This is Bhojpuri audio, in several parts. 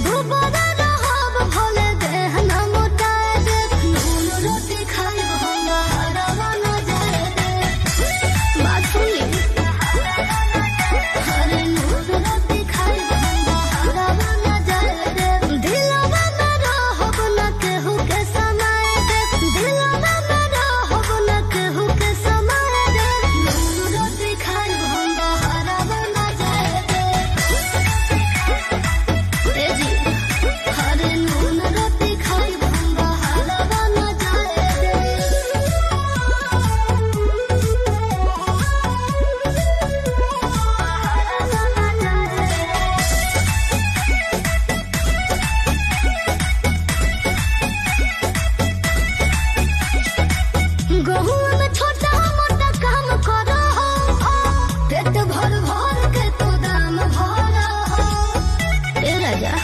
दोबारा रहब भले देह न मोटाए दे नून रोटी खाए भंगा हरवा न जाए दे बात सुनी हरे नून रोटी खाए भंगा हरवा न जाए दे दिलवा में रहब न केहू के समाए दे दिलवा में रहब न केहू के समाए दे नून रोटी खाए भंगा हरवा न जाए दे ए जी हरे नून रोटी खाए भंगा हरवा न जाए दे गहुआ में छोटा मोटा काम करो हो पेट भर भर के तो दाम भरो हो ए राजा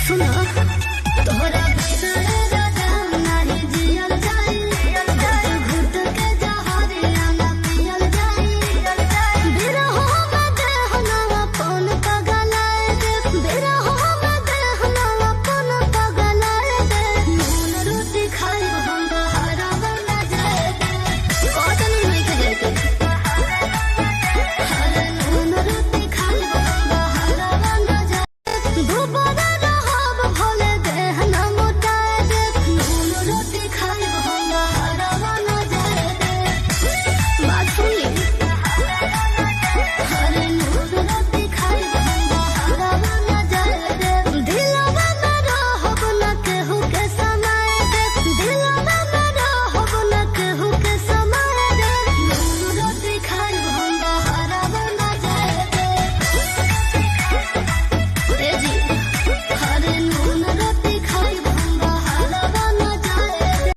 सुनो तोहरा बिना